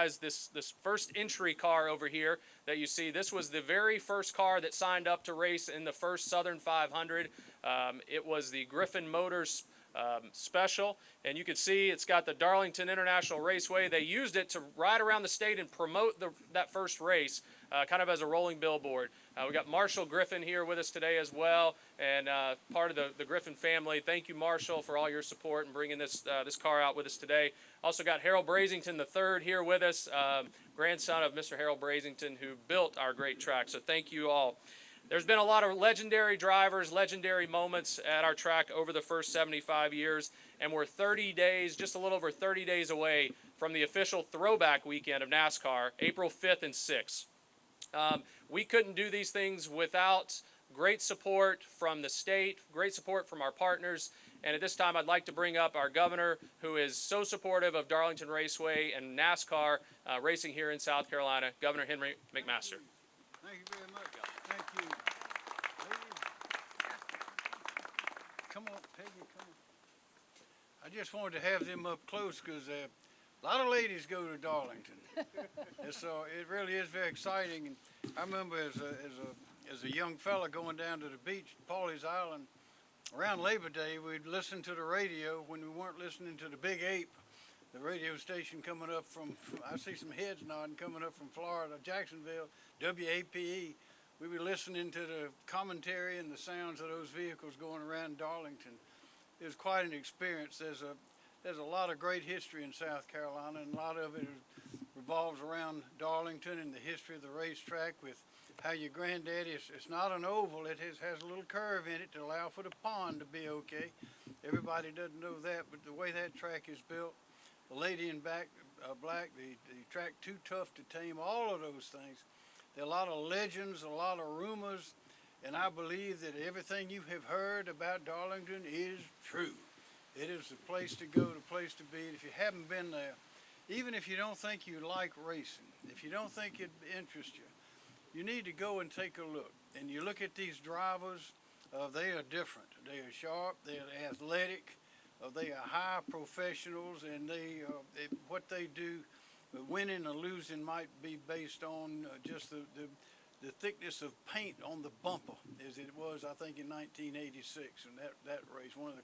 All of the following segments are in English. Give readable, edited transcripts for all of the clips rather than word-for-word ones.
recognize this first entry car over here that you see. This was the very first car that signed up to race in the first Southern 500. It was the Griffin Motors special, and you can see it's got the Darlington International Raceway. They used it to ride around the state and promote that first race, kind of as a rolling billboard. We got Marshall Griffin here with us today as well, and part of the Griffin family. Thank you, Marshall, for all your support and bringing this car out with us today. Also got Harold Brazington III here with us, grandson of Mr. Harold Brazington, who built our great track. So thank you all. There's been a lot of legendary drivers, legendary moments at our track over the first 75 years, and we're 30 days, just a little over 30 days away from the official throwback weekend of NASCAR, April 5th and 6th. We couldn't do these things without great support from the state, great support from our partners, and at this time I'd like to bring up our governor, who is so supportive of Darlington Raceway and NASCAR racing here in South Carolina, Governor Henry McMaster. Thank you very much. Thank you. Come on, Peggy, come on. I just wanted to have them up close because a lot of ladies go to Darlington. And so it really is very exciting. And I remember as a young fella going down to the beach, Pawleys Island, around Labor Day, we'd listen to the radio when we weren't listening to the Big Ape, the radio station coming up from I see some heads nodding, coming up from Florida, Jacksonville, WAPE. We were listening to the commentary and the sounds of those vehicles going around Darlington. It was quite an experience. There's a lot of great history in South Carolina, and a lot of it revolves around Darlington and the history of the racetrack with how your granddaddy, it's not an oval, it has a little curve in it to allow for the pond to be okay. Everybody doesn't know that, but the way that track is built, the lady in black, the track too tough to tame, all of those things. There are a lot of legends, a lot of rumors, and I believe that everything you have heard about Darlington is true. It is the place to go, the place to be. And if you haven't been there, even if you don't think you like racing, if you don't think it interests you, you need to go and take a look. And you look at these drivers, they are different. They are sharp, they are athletic, they are high professionals, and what they do, winning or losing might be based on just the thickness of paint on the bumper, as it was, I think, in 1986, and that race, one of the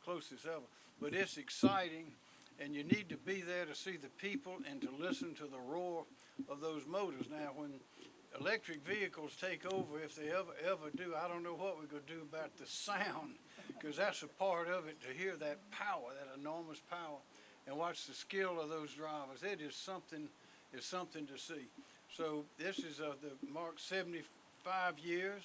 closest ever. But it's exciting, and you need to be there to see the people and to listen to the roar of those motors. Now, when electric vehicles take over, if they ever do, I don't know what we're going to do about the sound, because that's a part of it, to hear that power, that enormous power, and watch the skill of those drivers. It is something to see. So this is the mark 75 years,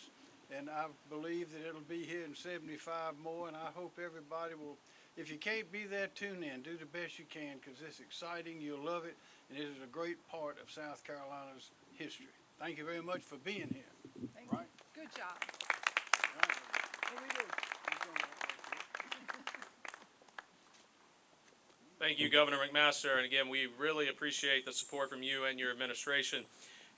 and I believe that it'll be here in 75 more, and I hope everybody will, if you can't be there, tune in. Do the best you can, because it's exciting. You'll love it, and it is a great part of South Carolina's history. Thank you very much for being here. Thank you. Good job. Right. What we do? Thank you, Governor McMaster, and again, we really appreciate the support from you and your administration.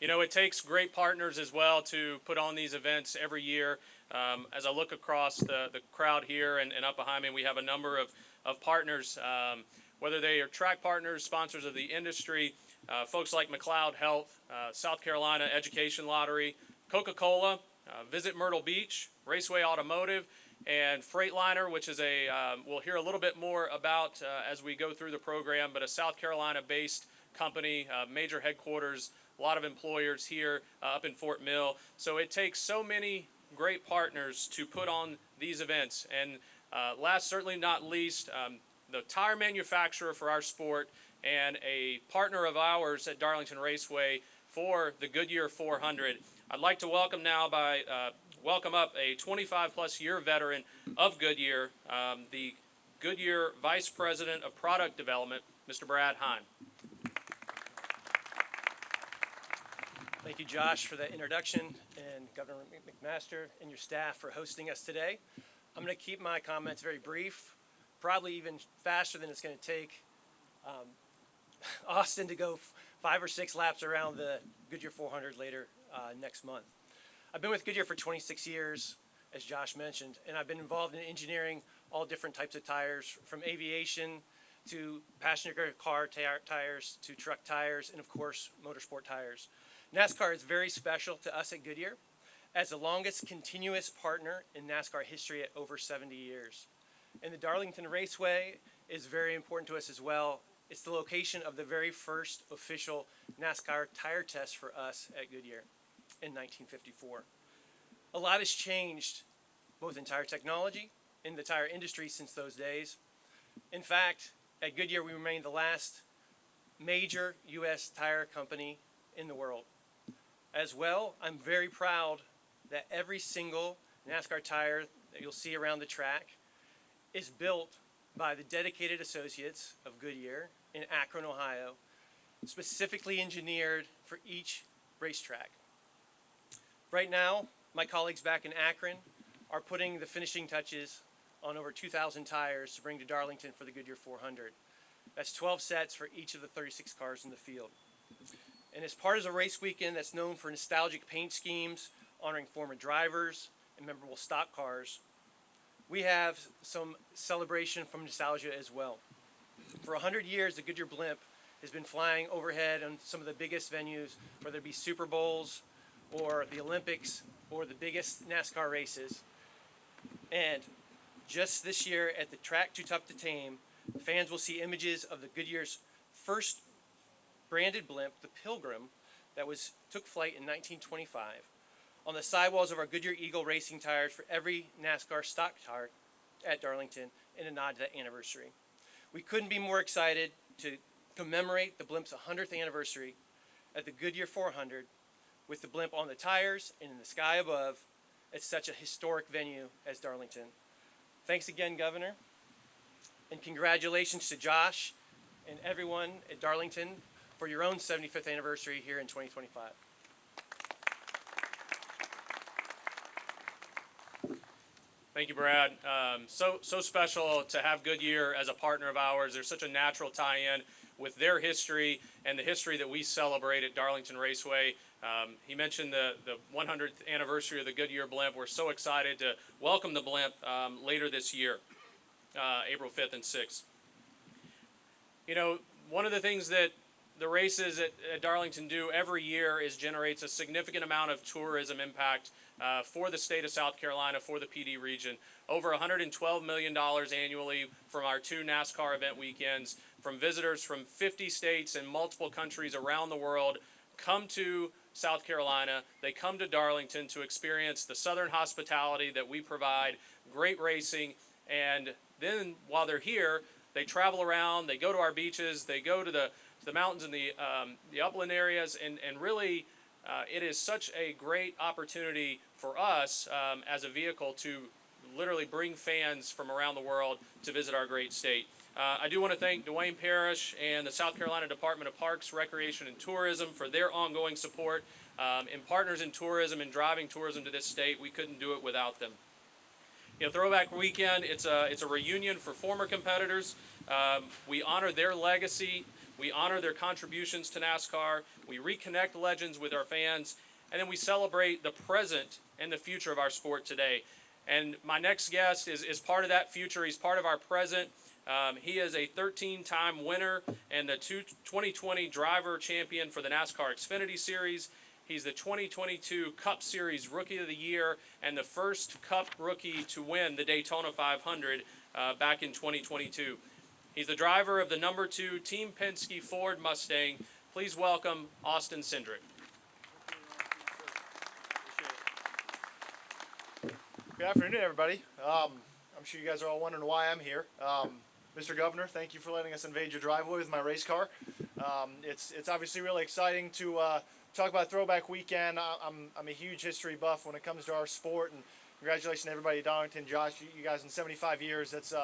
You know, it takes great partners as well to put on these events every year. As I look across the crowd here and up behind me, we have a number of partners, whether they are track partners, sponsors of the industry, folks like McLeod Health, South Carolina Education Lottery, Coca-Cola, Visit Myrtle Beach, Raceway Automotive, and Freightliner, which is we'll hear a little bit more about as we go through the program, but a South Carolina-based company, major headquarters, a lot of employers here up in Fort Mill. So it takes so many great partners to put on these events. And last, certainly not least, the tire manufacturer for our sport and a partner of ours at Darlington Raceway for the Goodyear 400. I'd like to welcome up a 25-plus year veteran of Goodyear, the Goodyear Vice President of Product Development, Mr. Brad Hine. Thank you, Josh, for that introduction, and Governor McMaster and your staff for hosting us today. I'm going to keep my comments very brief, probably even faster than it's going to take Austin to go 5 or 6 laps around the Goodyear 400 later next month. I've been with Goodyear for 26 years, as Josh mentioned, and I've been involved in engineering all different types of tires, from aviation to passenger car tires, to truck tires, and of course, motorsport tires. NASCAR is very special to us at Goodyear as the longest continuous partner in NASCAR history at over 70 years. And the Darlington Raceway is very important to us as well. It's the location of the very first official NASCAR tire test for us at Goodyear in 1954. A lot has changed, both in tire technology and the tire industry since those days. In fact, at Goodyear, we remain the last major U.S. tire company in the world. As well, I'm very proud that every single NASCAR tire that you'll see around the track is built by the dedicated associates of Goodyear in Akron, Ohio, specifically engineered for each racetrack. Right now, my colleagues back in Akron are putting the finishing touches on over 2,000 tires to bring to Darlington for the Goodyear 400. That's 12 sets for each of the 36 cars in the field. And as part of a race weekend that's known for nostalgic paint schemes, honoring former drivers and memorable stock cars, we have some celebration from nostalgia as well. For 100 years, the Goodyear blimp has been flying overhead on some of the biggest venues, whether it be Super Bowls or the Olympics or the biggest NASCAR races. And just this year at the track Too Tough to Tame, fans will see images of the Goodyear's first branded blimp, the Pilgrim, that took flight in 1925, on the sidewalls of our Goodyear Eagle racing tires for every NASCAR stock tire at Darlington in a nod to that anniversary. We couldn't be more excited to commemorate the blimp's 100th anniversary at the Goodyear 400 with the blimp on the tires and in the sky above at such a historic venue as Darlington. Thanks again, Governor, and congratulations to Josh and everyone at Darlington for your own 75th anniversary here in 2025. Thank you, Brad. So special to have Goodyear as a partner of ours. There's such a natural tie-in with their history and the history that we celebrate at Darlington Raceway. He mentioned the 100th anniversary of the Goodyear blimp. We're so excited to welcome the blimp later this year, April 5th and 6th. You know, one of the things that the races at Darlington do every year is generates a significant amount of tourism impact for the state of South Carolina, for the PD region. Over $112 million annually from our 2 NASCAR event weekends, from visitors from 50 states and multiple countries around the world come to South Carolina. They come to Darlington to experience the Southern hospitality that we provide, great racing, and then while they're here, they travel around, they go to our beaches, they go to the mountains and the upland areas, and really it is such a great opportunity for us as a vehicle to literally bring fans from around the world to visit our great state. I do want to thank Dwayne Parrish and the South Carolina Department of Parks, Recreation, and Tourism for their ongoing support and partners in tourism and driving tourism to this state. We couldn't do it without them. You know, Throwback Weekend, it's a reunion for former competitors. We honor their legacy. We honor their contributions to NASCAR. We reconnect legends with our fans. And then we celebrate the present and the future of our sport today. And my next guest is part of that future. He's part of our present. He is a 13-time winner and the 2020 driver champion for the NASCAR Xfinity Series. He's the 2022 Cup Series Rookie of the Year and the first Cup rookie to win the Daytona 500 back in 2022. He's the driver of the number 2 Team Penske Ford Mustang. Please welcome Austin Cindric. Good afternoon, everybody. I'm sure you guys are all wondering why I'm here. Mr. Governor, thank you for letting us invade your driveway with my race car. It's obviously really exciting to talk about Throwback Weekend. I'm a huge history buff when it comes to our sport, and congratulations to everybody at Darlington. Josh, you guys in 75 years, that's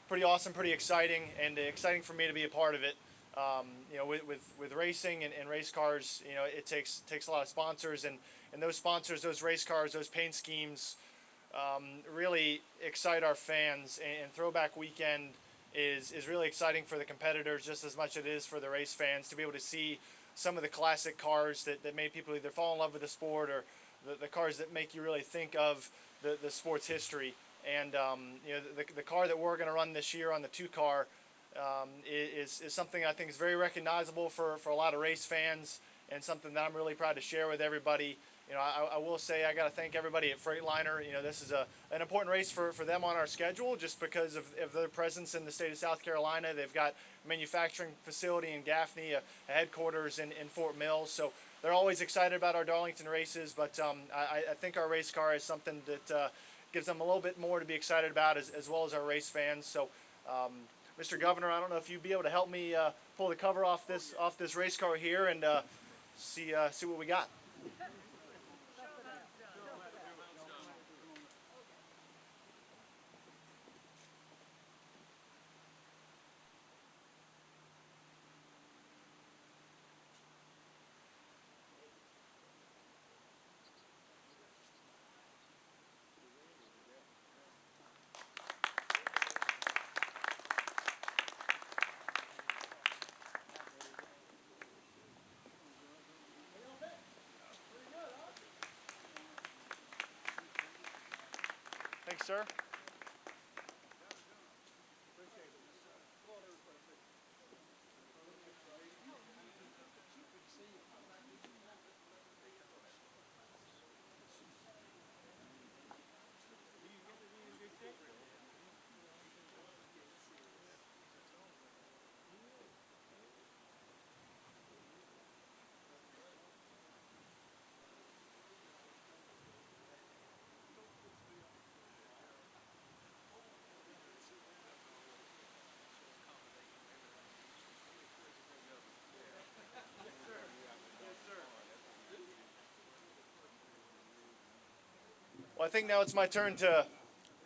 pretty awesome, pretty exciting, and exciting for me to be a part of it. You know, with racing and race cars, you know, it takes a lot of sponsors, and those sponsors, those race cars, those paint schemes really excite our fans, and Throwback Weekend is really exciting for the competitors just as much as it is for the race fans to be able to see some of the classic cars that made people either fall in love with the sport or the cars that make you really think of the sport's history. And you know, the car that we're going to run this year on the 2 car, is something I think is very recognizable for a lot of race fans, and something that I'm really proud to share with everybody. You know, I will say I got to thank everybody at Freightliner. You know, this is an important race for them on our schedule just because of their presence in the state of South Carolina. They've got a manufacturing facility in Gaffney, a headquarters in Fort Mill. So they're always excited about our Darlington races, but I think our race car is something that gives them a little bit more to be excited about as well as our race fans. So, Mr. Governor, I don't know if you'd be able to help me pull the cover off this race car here and see what we got. Thanks, sir. Well, I think now it's my turn to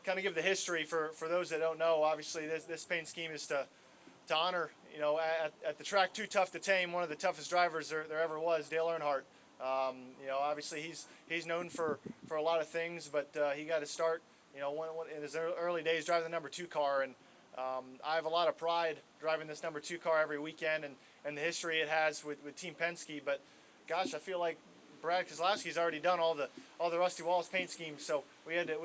kind of give the history for those that don't know. Obviously, this paint scheme is to honor, you know, at the track Too Tough to Tame, one of the toughest drivers there ever was, Dale Earnhardt. You know, obviously he's known for a lot of things, but he got to start, you know, in his early days driving the number 2 car, and I have a lot of pride driving this number 2 car every weekend, and the history it has with Team Penske. But gosh, I feel like Brad Keselowski's already done all the Rusty Wallace paint schemes, so we had to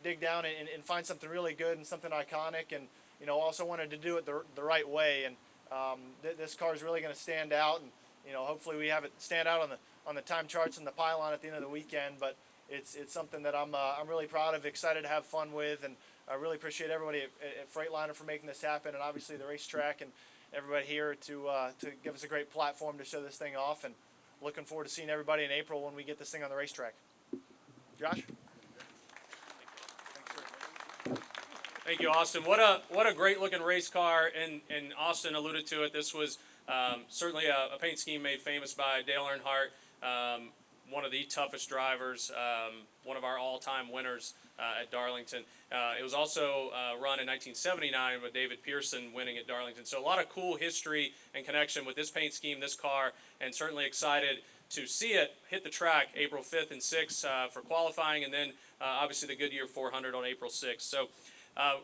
dig down and find something really good and something iconic, and you know, also wanted to do it the right way. And this car is really going to stand out, and you know, hopefully we have it stand out on the time charts and the pylon at the end of the weekend. But it's something that I'm really proud of, excited to have fun with, and I really appreciate everybody at Freightliner for making this happen, and obviously the racetrack and everybody here to give us a great platform to show this thing off. And looking forward to seeing everybody in April when we get this thing on the racetrack. Josh? Thank you, Austin. What a great looking race car, and Austin alluded to it. This was certainly a paint scheme made famous by Dale Earnhardt, one of the toughest drivers, one of our all-time winners at Darlington. It was also run in 1979 with David Pearson winning at Darlington. So a lot of cool history and connection with this paint scheme, this car, and certainly excited to see it hit the track April 5th and 6th for qualifying, and then obviously the Goodyear 400 on April 6th. So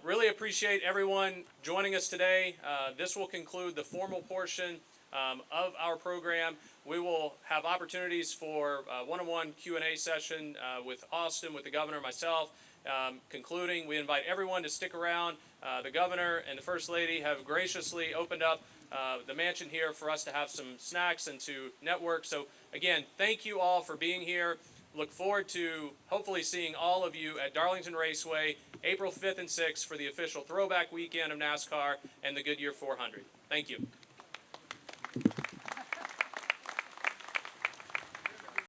really appreciate everyone joining us today. This will conclude the formal portion of our program. We will have opportunities for one-on-one Q&A session with Austin, with the governor, myself. Concluding, we invite everyone to stick around. The governor and the First Lady have graciously opened up the mansion here for us to have some snacks and to network. So again, thank you all for being here. Look forward to hopefully seeing all of you at Darlington Raceway, April 5th and 6th for the official throwback weekend of NASCAR and the Goodyear 400. Thank you.